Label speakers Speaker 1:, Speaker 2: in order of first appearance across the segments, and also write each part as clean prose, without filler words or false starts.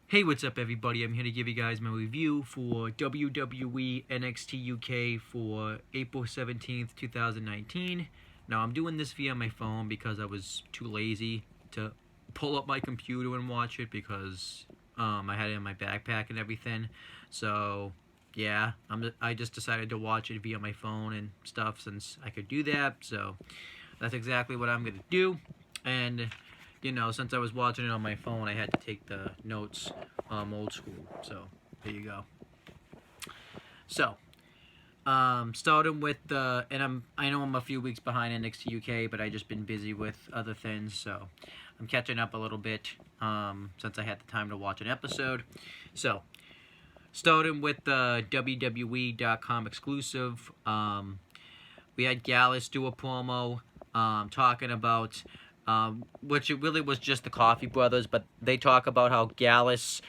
Speaker 1: Hey, what's up, everybody? I'm here to give you guys my review for WWE NXT UK for April 17th, 2019. Now, I'm doing this via my phone because I was too lazy to pull up my computer and watch it because I had it in my backpack and everything. So, yeah, I just decided to watch it via my phone and stuff since I could do that. So, that's exactly what I'm going to do. And since I was watching it on my phone, I had to take the notes old school. So, there you go. So, starting with I know I'm a few weeks behind NXT UK, but I just been busy with other things, so I'm catching up a little bit since I had the time to watch an episode. So, starting with the WWE.com exclusive, we had Gallus do a promo talking about which it really was just the Coffee Brothers, but they talk about how Gallus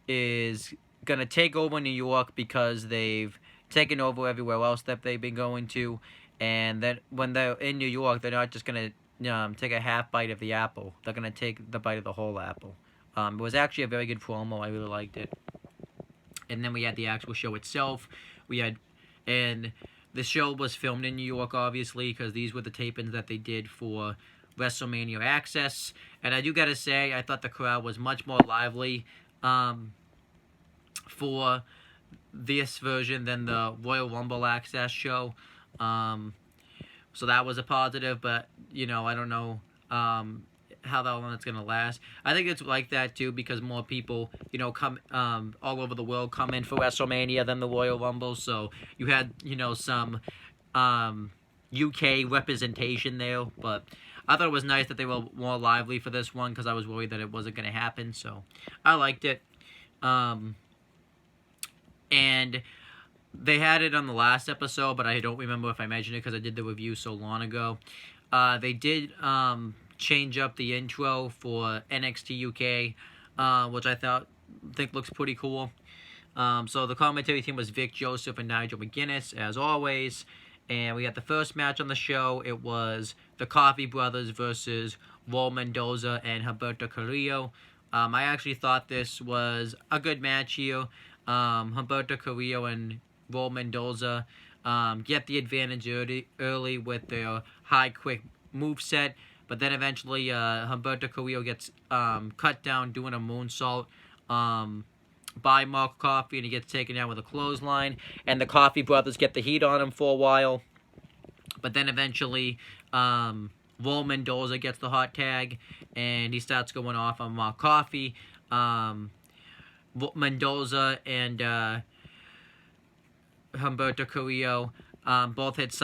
Speaker 1: is going to take over New York because they've taken over everywhere else that they've been going to, and that when they're in New York, they're not just going to take a half bite of the apple. They're going to take the bite of the whole apple. It was actually a very good promo. I really liked it. And then we had the actual show itself. And the show was filmed in New York, obviously, because these were the tapings that they did for WrestleMania Access. And I do gotta say, I thought the crowd was much more lively for this version than the Royal Rumble Access show. So that was a positive, but I don't know how that long it's gonna last. I think it's like that too because more people, come all over the world come in for WrestleMania than the Royal Rumble. So you had some UK representation there, but I thought it was nice that they were more lively for this one because I was worried that it wasn't gonna happen. So I liked it, and they had it on the last episode, but I don't remember if I mentioned it because I did the review so long ago. They did change up the intro for NXT UK, which I think looks pretty cool. So the commentary team was Vic Joseph and Nigel McGuinness, as always. And we had the first match on the show. It was the Coffee Brothers versus Raul Mendoza and Humberto Carrillo. I actually thought this was a good match here. Humberto Carrillo and Raul Mendoza get the advantage early with their high, quick moveset. But then eventually Humberto Carrillo gets cut down doing a moonsault by Mark Coffey, and he gets taken down with a clothesline. And the Coffee Brothers get the heat on him for a while. But then eventually Raul Mendoza gets the hot tag, and he starts going off on Mark Coffey. Mendoza and Humberto Carrillo both hit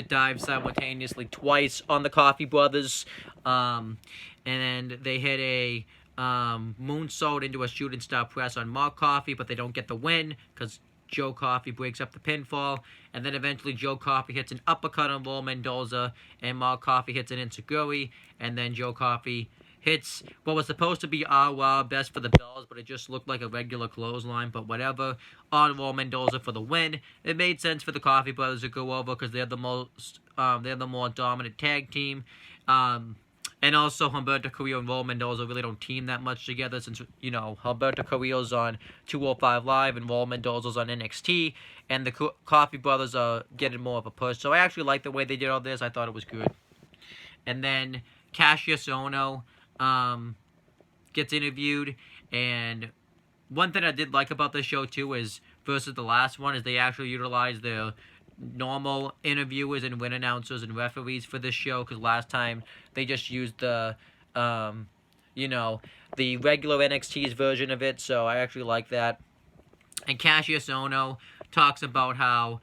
Speaker 1: dives simultaneously twice on the Coffee Brothers, and then they hit a moonsault into a shooting star press on Mark Coffey, but they don't get the win because Joe Coffey breaks up the pinfall, and then eventually Joe Coffey hits an uppercut on Raul Mendoza, and Mark Coffey hits an enziguri, and then Joe Coffey hits what was supposed to be our best for the bells, but it just looked like a regular clothesline, but whatever, on Raul Mendoza for the win. It made sense for the Coffee Brothers to go over because they're the more dominant tag team. And also, Humberto Carrillo and Raul Mendoza really don't team that much together since, Humberto Carrillo's on 205 Live and Raul Mendoza's on NXT, and the Coffee Brothers are getting more of a push. So I actually like the way they did all this. I thought it was good. And then Cassius Ohno gets interviewed, and one thing I did like about this show too is versus the last one is they actually utilized their normal interviewers and ring announcers and referees for this show because last time they just used the the regular NXT's version of it, so I actually like that. And Cassius Ohno talks about how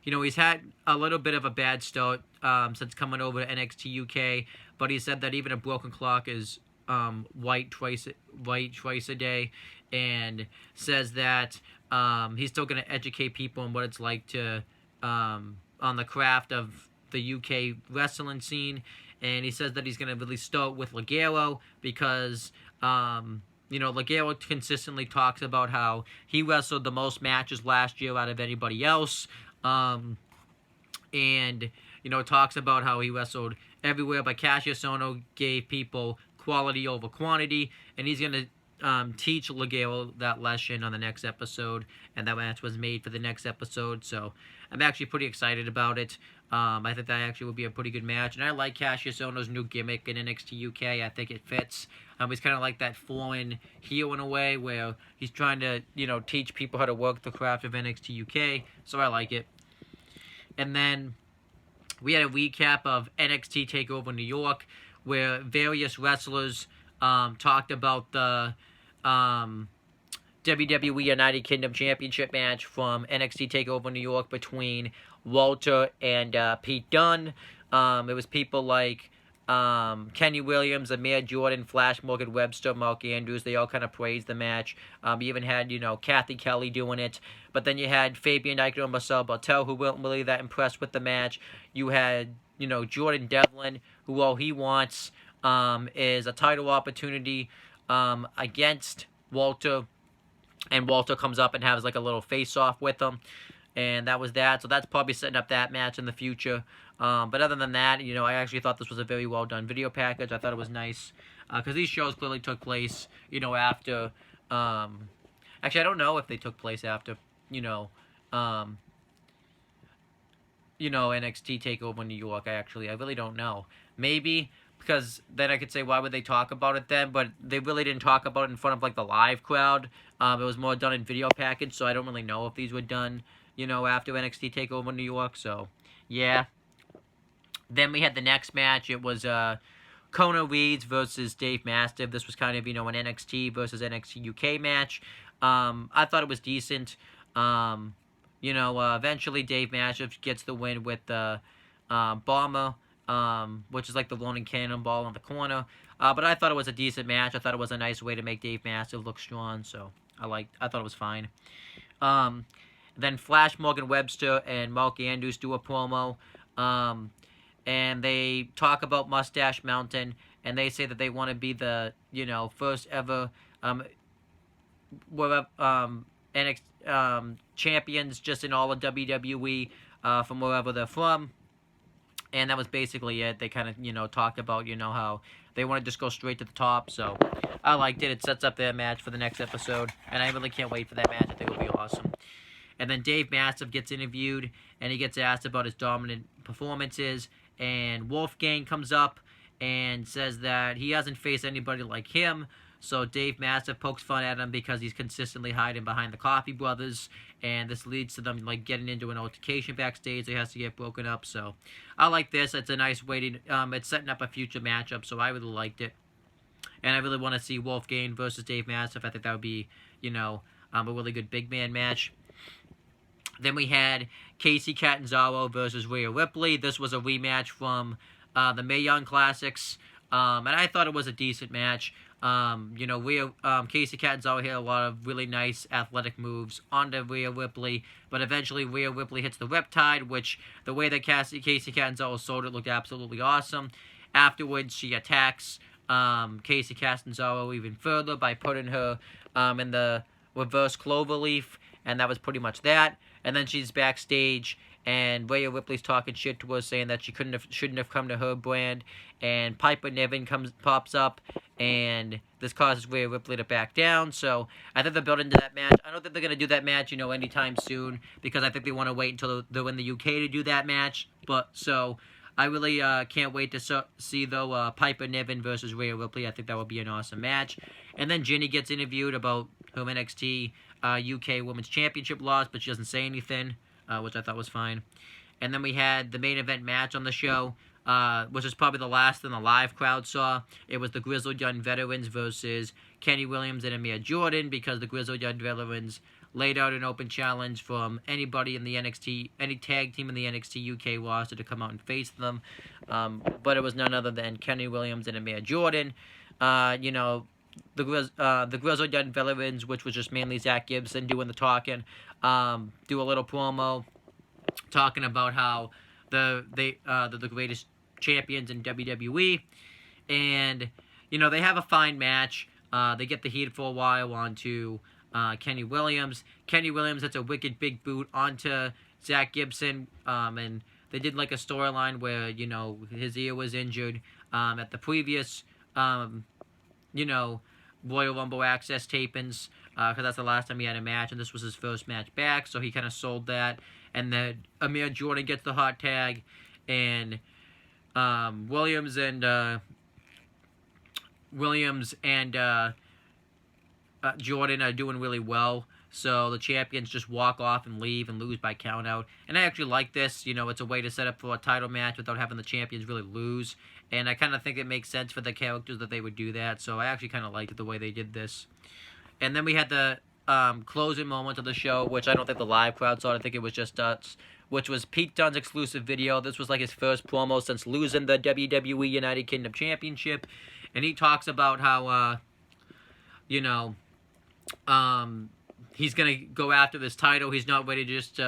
Speaker 1: he's had a little bit of a bad start since coming over to NXT UK, but he said that even a broken clock is right twice a day, and says that he's still going to educate people on what it's like to on the craft of the UK wrestling scene, and he says that he's going to really start with Ligero because Ligero consistently talks about how he wrestled the most matches last year out of anybody else, and talks about how he wrestled everywhere, but Cassius Ohno gave people quality over quantity, and he's going to teach Ligero that lesson on the next episode, and that match was made for the next episode, so I'm actually pretty excited about it. I think that actually would be a pretty good match, and I like Cassius Ohno's new gimmick in NXT UK. I think it fits. He's kind of like that foreign heel in a way, where he's trying to, teach people how to work the craft of NXT UK, so I like it. And then we had a recap of NXT TakeOver New York, where various wrestlers talked about the WWE United Kingdom Championship match from NXT TakeOver New York between Walter and Pete Dunne. It was people like Kenny Williams, Amir Jordan, Flash Morgan Webster, Mark Andrews. They all kind of praised the match. You even had, Kathy Kelly doing it. But then you had Fabian Aichner and Marcel Bartel, who weren't really that impressed with the match. You had, Jordan Devlin, who all he wants is a title opportunity against Walter. And Walter comes up and has like a little face-off with him. And that was that. So that's probably setting up that match in the future. But other than that, I actually thought this was a very well-done video package. I thought it was nice. Because these shows clearly took place, after... actually, I don't know if they took place after, NXT TakeOver New York, I really don't know. Maybe, because then I could say, why would they talk about it then? But they really didn't talk about it in front of, like, the live crowd. It was more done in video package, so I don't really know if these were done, after NXT TakeOver New York, so, yeah. Then we had the next match. It was Kona Reeds versus Dave Mastiff. This was kind of, an NXT versus NXT UK match. I thought it was decent. Eventually Dave Mastiff gets the win with the Bomber, which is like the Ronin Cannonball in the corner. But I thought it was a decent match. I thought it was a nice way to make Dave Mastiff look strong, so I thought it was fine. Then Flash Morgan Webster and Mark Andrews do a promo. And they talk about Mustache Mountain, and they say that they want to be the, first ever champions just in all of WWE from wherever they're from. And that was basically it. They kind of, talked about, how they want to just go straight to the top. So I liked it. It sets up their match for the next episode, and I really can't wait for that match. I think it'll be awesome. And then Dave Mastiff gets interviewed, and he gets asked about his dominant performances. And Wolfgang comes up and says that he hasn't faced anybody like him. So Dave Mastiff pokes fun at him because he's consistently hiding behind the Coffey Brothers. And this leads to them getting into an altercation backstage. They has to get broken up. So I like this. It's a nice way to... it's setting up a future matchup, so I really liked it. And I really want to see Wolfgang versus Dave Mastiff. I think that would be, a really good big man match. Then we had Casey Catanzaro versus Rhea Ripley. This was a rematch from the Mae Young Classics, and I thought it was a decent match. Casey Catanzaro hit a lot of really nice athletic moves onto Rhea Ripley, but eventually Rhea Ripley hits the Riptide, which the way that Casey Catanzaro sold it looked absolutely awesome. Afterwards, she attacks Casey Catanzaro even further by putting her in the reverse cloverleaf, and that was pretty much that. And then she's backstage, and Rhea Ripley's talking shit to her, saying that she shouldn't have come to her brand. And Piper Niven pops up, and this causes Rhea Ripley to back down. So I think they're building to that match. I don't think they're going to do that match, anytime soon, because I think they want to wait until they're in the UK to do that match. But so I really can't wait to see, though, Piper Niven versus Rhea Ripley. I think that would be an awesome match. And then Ginny gets interviewed about her NXT UK Women's Championship loss, but she doesn't say anything, which I thought was fine. And then we had the main event match on the show, which is probably the last thing the live crowd saw. It was the Grizzled Young Veterans versus Kenny Williams and Amir Jordan, because the Grizzled Young Veterans laid out an open challenge from anybody in the NXT, any tag team in the NXT UK roster to come out and face them. But it was none other than Kenny Williams and Amir Jordan. The Grizzled Young Veterans, which was just mainly Zach Gibson doing the talking, do a little promo talking about how they're the greatest champions in WWE, and they have a fine match. They get the heat for a while onto Kenny Williams. Kenny Williams hits a wicked big boot onto Zach Gibson, and they did like a storyline where his ear was injured at the previous you know, Royal Rumble Access tapings, because that's the last time he had a match, and this was his first match back, so he kind of sold that. And then Amir Jordan gets the hot tag, and Williams and Jordan are doing really well. So the champions just walk off and leave and lose by countout. And I actually like this. You know, it's a way to set up for a title match without having the champions really lose. And I kind of think it makes sense for the characters that they would do that. So I actually kind of liked the way they did this. And then we had the closing moment of the show, which I don't think the live crowd saw. I think it was just us, which was Pete Dunne's exclusive video. This was like his first promo since losing the WWE United Kingdom Championship. And he talks about how, you know, he's going to go after this title. He's not ready to just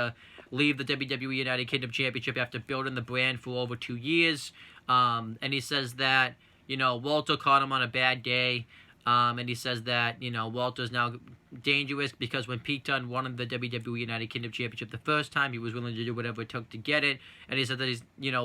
Speaker 1: leave the WWE United Kingdom Championship after building the brand for over 2 years. And he says that, you know, Walter caught him on a bad day. And he says that, you know, Walter's now dangerous because when Pete Dunne won the WWE United Kingdom Championship the first time, he was willing to do whatever it took to get it. And he said that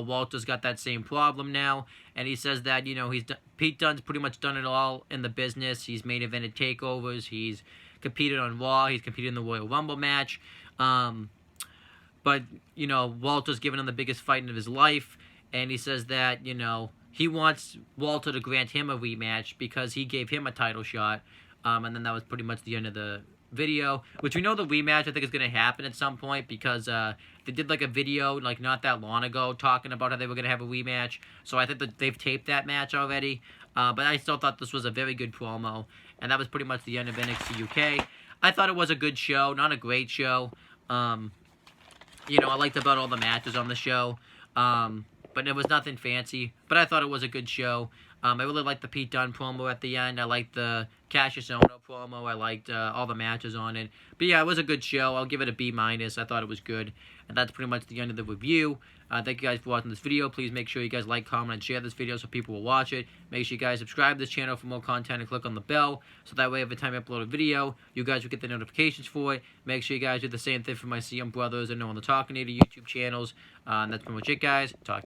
Speaker 1: Walter's got that same problem now. And he says that, you know, Pete Dunne's pretty much done it all in the business. He's main evented takeovers. He's competed on Raw. He's competed in the Royal Rumble match. But, you know, Walter's given him the biggest fight of his life. And he says that, you know, he wants Walter to grant him a rematch because he gave him a title shot. And then that was pretty much the end of the video, which we know the rematch I think is going to happen at some point because they did like a video like not that long ago talking about how they were going to have a rematch. So I think that they've taped that match already. But I still thought this was a very good promo. And that was pretty much the end of NXT UK. I thought it was a good show, not a great show. You know, I liked about all the matches on the show. But it was nothing fancy. But I thought it was a good show. I really liked the Pete Dunne promo at the end. I liked the Cassius Ohno promo. I liked all the matches on it. But yeah, it was a good show. I'll give it a B-. I thought it was good. And that's pretty much the end of the review. Thank you guys for watching this video. Please make sure you guys like, comment, and share this video so people will watch it. Make sure you guys subscribe to this channel for more content and click on the bell. So that way every time I upload a video, you guys will get the notifications for it. Make sure you guys do the same thing for my CM Brothers and No One the Talking to YouTube channels. And that's pretty much it, guys. Talk.